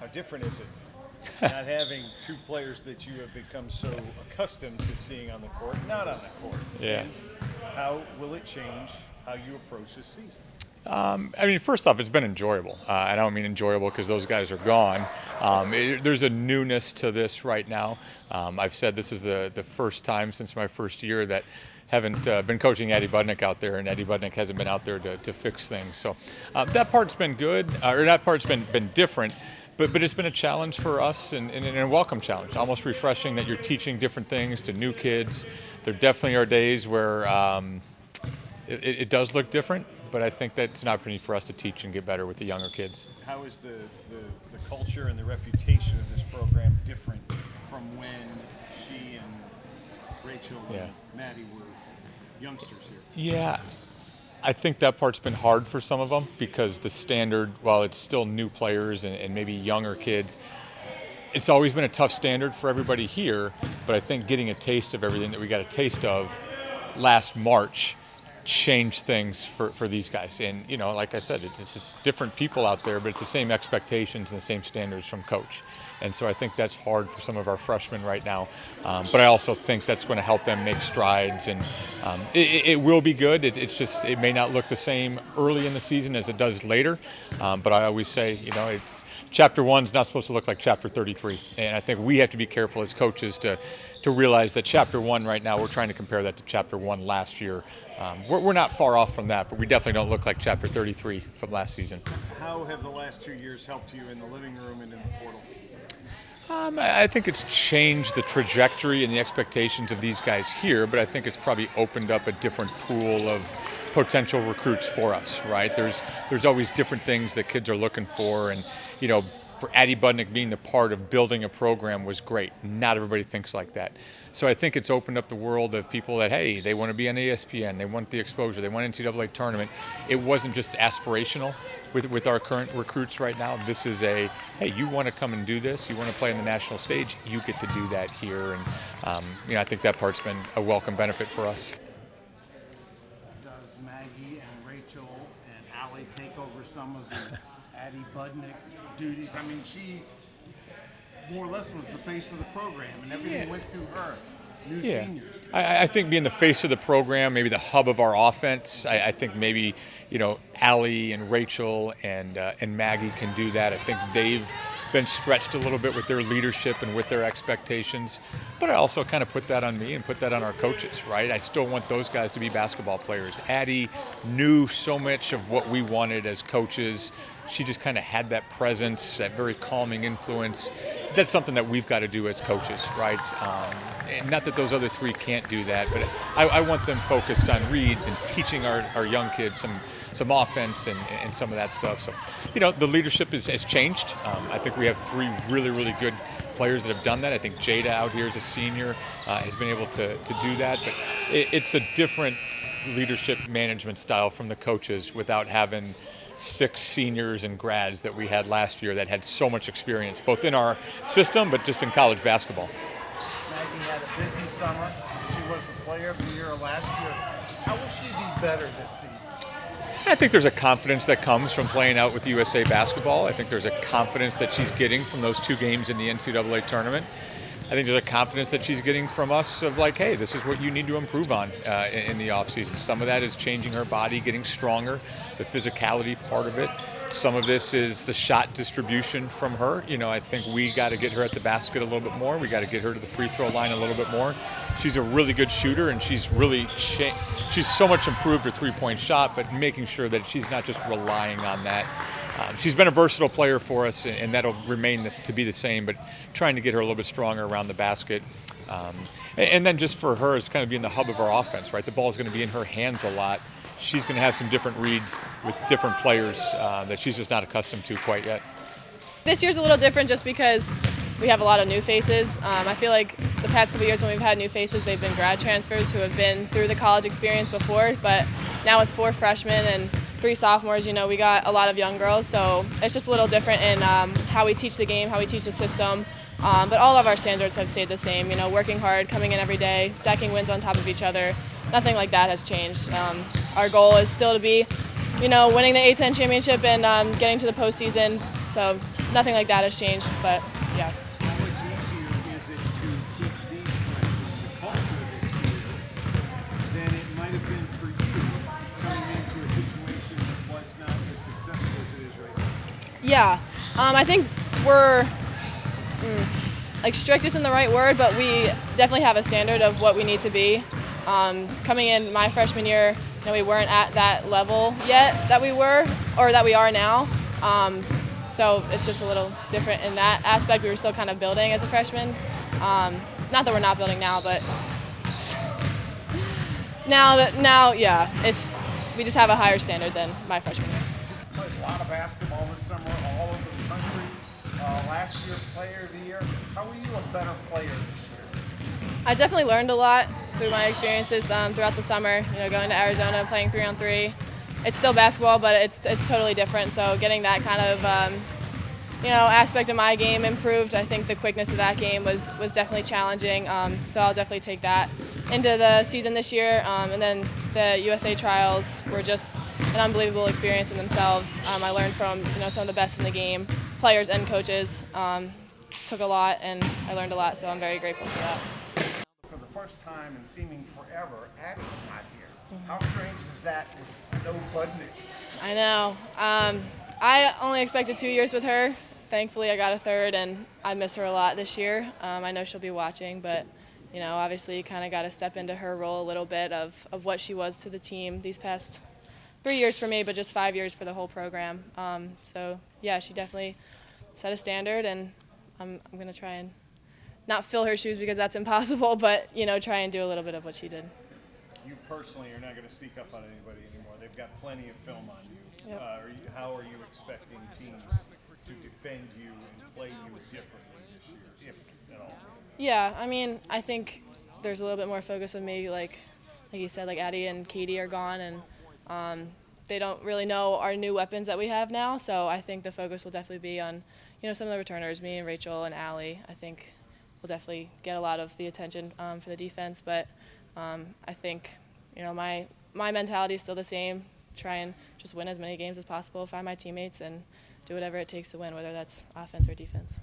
How different is it not having two players that you have become so accustomed to seeing on the court, not on the court? Yeah. And how will it change how you approach this season? I mean, first off, it's been enjoyable. I don't mean enjoyable because those guys are gone. There's a newness to this right now. I've said this is the first time since my first year that haven't been coaching Eddie Budnick out there, and Eddie Budnick hasn't been out there to fix things. So that part's been good, or that part's been different. But it's been a challenge for us and a welcome challenge, almost refreshing that you're teaching different things to new kids. There definitely are days where it does look different, but I think that's an opportunity for us to teach and get better with the younger kids. How is the culture and the reputation of this program different from when she and Rachel and Maddie were youngsters here? Yeah. I think that part's been hard for some of them because the standard, while it's still new players and maybe younger kids, it's always been a tough standard for everybody here, but I think getting a taste of everything that we got a taste of last March changed things for these guys. And, you know, like I said, it's just different people out there, but it's the same expectations and the same standards from coach. And so I think that's hard for some of our freshmen right now. But I also think that's going to help them make strides. And it will be good. It's just it may not look the same early in the season as it does later. But I always say, you know, it's Chapter 1 is not supposed to look like Chapter 33. And I think we have to be careful as coaches to realize that Chapter 1 right now, we're trying to compare that to Chapter 1 last year. We're not far off from that, but we definitely don't look like Chapter 33 from last season. How have the last 2 years helped you in the living room and in the portal? I think it's changed the trajectory and the expectations of these guys here, but I think it's probably opened up a different pool of potential recruits for us, right? There's always different things that kids are looking for, and, you know, for Eddie Budnick being the part of building a program was great. Not everybody thinks like that. So I think it's opened up the world of people that, hey, they want to be on ESPN, they want the exposure, they want NCAA tournament. It wasn't just aspirational with our current recruits right now. This is a, hey, you want to come and do this, you want to play on the national stage, you get to do that here. And you know, I think that part's been a welcome benefit for us. Does Maggie and Rachel and Allie take over some of the Addie Budnick duties? I mean, she more or less was the face of the program, and everything went through her. New seniors. I think being the face of the program, maybe the hub of our offense, I think maybe, you know, Allie and Rachel and Maggie can do that. I think they've been stretched a little bit with their leadership and with their expectations, but I also kind of put that on me and put that on our coaches, right? I still want those guys to be basketball players. Addie knew so much of what we wanted as coaches. She just kind of had that presence, that very calming influence. That's something that we've got to do as coaches, right? And not that those other three can't do that, but I want them focused on reads and teaching our young kids some offense and some of that stuff. So, you know, the leadership has changed. I think we have three really, really good players that have done that. I think Jada out here as a senior has been able to do that. But it's a different leadership management style from the coaches without having 6 seniors and grads that we had last year that had so much experience, both in our system, but just in college basketball. Maggie had a busy summer. She was the player of the year last year. How will she be better this season? I think there's a confidence that comes from playing out with USA basketball. I think there's a confidence that she's getting from those 2 games in the NCAA tournament. I think there's a confidence that she's getting from us of like, hey, this is what you need to improve on in the offseason. Some of that is changing her body, getting stronger, the physicality part of it. Some of this is the shot distribution from her. You know, I think we got to get her at the basket a little bit more. We got to get her to the free throw line a little bit more. She's a really good shooter, and she's so much improved her three-point shot, but making sure that she's not just relying on that. She's been a versatile player for us, and that'll remain to be the same, but trying to get her a little bit stronger around the basket. And then just for her, it's kind of being the hub of our offense, right? The ball is going to be in her hands a lot. She's going to have some different reads with different players that she's just not accustomed to quite yet. This year's a little different just because we have a lot of new faces. I feel like the past couple years when we've had new faces, they've been grad transfers who have been through the college experience before, but now with 4 freshmen and 3 sophomores, you know, we got a lot of young girls, so it's just a little different in how we teach the game, how we teach the system. But all of our standards have stayed the same, you know, working hard, coming in every day, stacking wins on top of each other. Nothing like that has changed. Our goal is still to be, you know, winning the A-10 championship and getting to the postseason. So nothing like that has changed, but yeah. How much easier is it to teach these freshmen the culture that's here than it might have been for you coming into a situation that was not as successful as it is right now? Yeah, I think we're like strict isn't the right word, but we definitely have a standard of what we need to be. Coming in my freshman year, we weren't at that level yet that we were or that we are now. So it's just a little different in that aspect. We were still kind of building as a freshman. Not that we're not building now, but now, yeah, we just have a higher standard than my freshman year. You played a lot of basketball this summer all over the country. Last year, player of the year. How are you a better player this year? I definitely learned a lot through my experiences throughout the summer. Going to Arizona, playing 3-on-3. It's still basketball, but it's totally different. So getting that kind of aspect of my game improved. I think the quickness of that game was definitely challenging. So I'll definitely take that into the season this year. And then the USA trials were just an unbelievable experience in themselves. I learned from some of the best in the game, players and coaches. Took a lot, and I learned a lot. So I'm very grateful for that. For the first time in seeming forever, Addie's not here. How strange is that with no Budnick? I know. I only expected 2 years with her. Thankfully, I got a third, and I miss her a lot this year. I know she'll be watching, but obviously, you kind of got to step into her role a little bit of what she was to the team these past 3 years for me, but just 5 years for the whole program. So yeah, she definitely set a standard, and I'm going to try and not fill her shoes because that's impossible, but try and do a little bit of what she did. You personally are not going to sneak up on anybody anymore. They've got plenty of film on you. Yep. How are you expecting teams to defend you and play you differently this year, if at all? Yeah, I think there's a little bit more focus on me, like you said, like Addie and Katie are gone, and they don't really know our new weapons that we have now. So I think the focus will definitely be on, some of the returners, me and Rachel and Allie. I think we'll definitely get a lot of the attention for the defense, but I think, my mentality is still the same. Try and just win as many games as possible, find my teammates, and do whatever it takes to win, whether that's offense or defense.